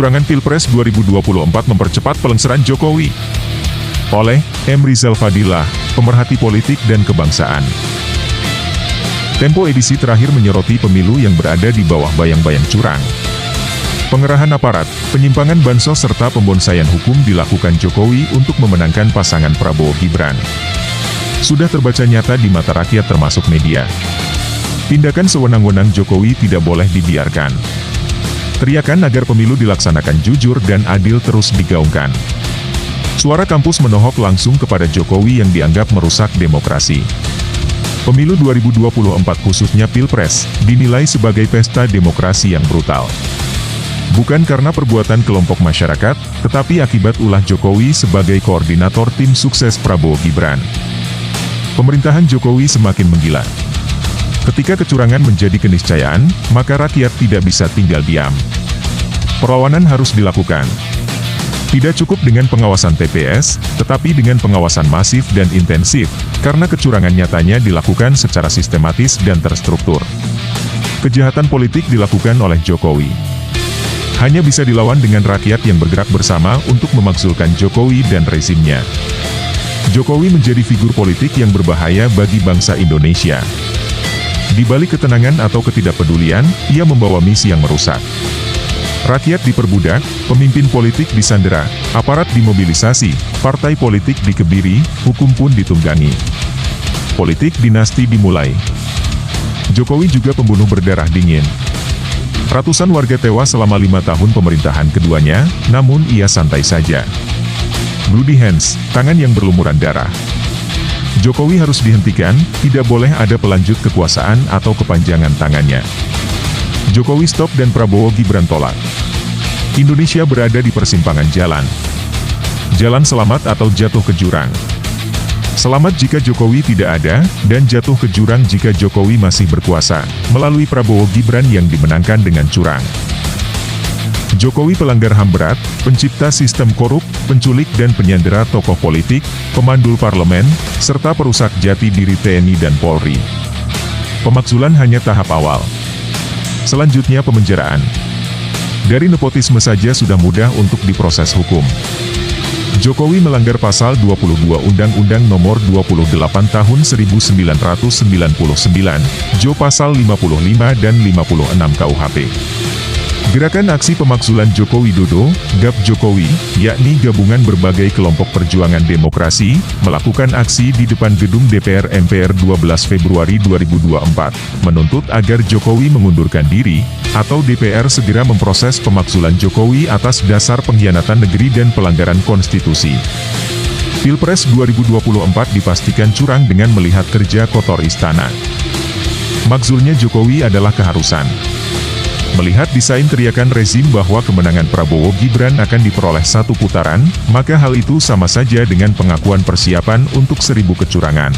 Kecurangan Pilpres 2024 mempercepat pelengseran Jokowi. Oleh M. Rizal Fadilah, pemerhati politik dan kebangsaan. Tempo edisi terakhir menyoroti pemilu yang berada di bawah bayang-bayang curang. Pengerahan aparat, penyimpangan bansos serta pembonsaian hukum dilakukan Jokowi untuk memenangkan pasangan Prabowo Gibran. Sudah terbaca nyata di mata rakyat termasuk media. Tindakan sewenang-wenang Jokowi tidak boleh dibiarkan. Teriakan agar pemilu dilaksanakan jujur dan adil terus digaungkan. Suara kampus menohok langsung kepada Jokowi yang dianggap merusak demokrasi. Pemilu 2024 khususnya Pilpres, dinilai sebagai pesta demokrasi yang brutal. Bukan karena perbuatan kelompok masyarakat, tetapi akibat ulah Jokowi sebagai koordinator tim sukses Prabowo Gibran. Pemerintahan Jokowi semakin menggila. Ketika kecurangan menjadi keniscayaan, maka rakyat tidak bisa tinggal diam. Perlawanan harus dilakukan. Tidak cukup dengan pengawasan TPS, tetapi dengan pengawasan masif dan intensif, karena kecurangan nyatanya dilakukan secara sistematis dan terstruktur. Kejahatan politik dilakukan oleh Jokowi. Hanya bisa dilawan dengan rakyat yang bergerak bersama untuk memakzulkan Jokowi dan rezimnya. Jokowi menjadi figur politik yang berbahaya bagi bangsa Indonesia. Di balik ketenangan atau ketidakpedulian, ia membawa misi yang merusak. Rakyat diperbudak, pemimpin politik disandera, aparat dimobilisasi, partai politik dikebiri, hukum pun ditunggangi. Politik dinasti dimulai. Jokowi juga pembunuh berdarah dingin. Ratusan warga tewas selama 5 tahun pemerintahan keduanya, namun ia santai saja. Bloody hands, tangan yang berlumuran darah. Jokowi harus dihentikan, tidak boleh ada pelanjut kekuasaan atau kepanjangan tangannya. Jokowi stop dan Prabowo Gibran tolak. Indonesia berada di persimpangan jalan. Jalan selamat atau jatuh ke jurang. Selamat jika Jokowi tidak ada, dan jatuh ke jurang jika Jokowi masih berkuasa, melalui Prabowo Gibran yang dimenangkan dengan curang. Jokowi pelanggar HAM berat, pencipta sistem korup, penculik dan penyandera tokoh politik, pemandul parlemen, serta perusak jati diri TNI dan Polri. Pemakzulan hanya tahap awal. Selanjutnya pemenjaraan. Dari nepotisme saja sudah mudah untuk diproses hukum. Jokowi melanggar pasal 22 Undang-Undang Nomor 28 Tahun 1999, Jo pasal 55 dan 56 KUHP. Gerakan aksi pemakzulan Joko Widodo, GAP Jokowi, yakni gabungan berbagai kelompok perjuangan demokrasi, melakukan aksi di depan gedung DPR MPR 12 Februari 2024, menuntut agar Jokowi mengundurkan diri, atau DPR segera memproses pemakzulan Jokowi atas dasar pengkhianatan negeri dan pelanggaran konstitusi. Pilpres 2024 dipastikan curang dengan melihat kerja kotor istana. Makzulnya Jokowi adalah keharusan. Melihat desain teriakan rezim bahwa kemenangan Prabowo Gibran akan diperoleh satu putaran, maka hal itu sama saja dengan pengakuan persiapan untuk 1000 kecurangan.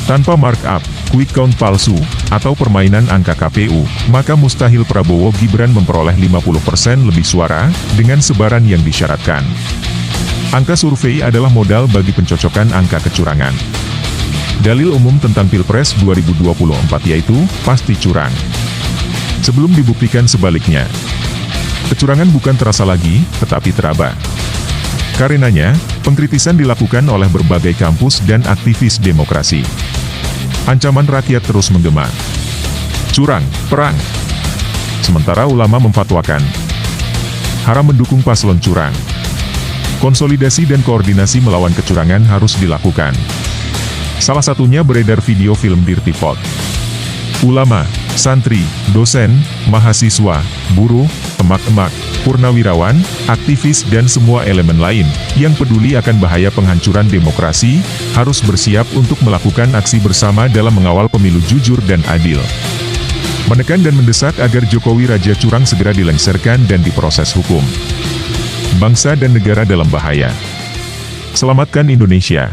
Tanpa markup, quick count palsu, atau permainan angka KPU, maka mustahil Prabowo Gibran memperoleh 50% lebih suara, dengan sebaran yang disyaratkan. Angka survei adalah modal bagi pencocokan angka kecurangan. Dalil umum tentang Pilpres 2024 yaitu, pasti curang. Sebelum dibuktikan sebaliknya. Kecurangan bukan terasa lagi, tetapi teraba. Karenanya, pengkritisan dilakukan oleh berbagai kampus dan aktivis demokrasi. Ancaman rakyat terus menggema. Curang, perang. Sementara ulama memfatwakan, haram mendukung paslon curang. Konsolidasi dan koordinasi melawan kecurangan harus dilakukan. Salah satunya beredar video film Dirty Pot. Ulama, santri, dosen, mahasiswa, buruh, emak-emak, purnawirawan, aktivis dan semua elemen lain yang peduli akan bahaya penghancuran demokrasi, harus bersiap untuk melakukan aksi bersama dalam mengawal pemilu jujur dan adil. Menekan dan mendesak agar Jokowi Raja Curang segera dilengsarkan dan diproses hukum. Bangsa dan negara dalam bahaya. Selamatkan Indonesia.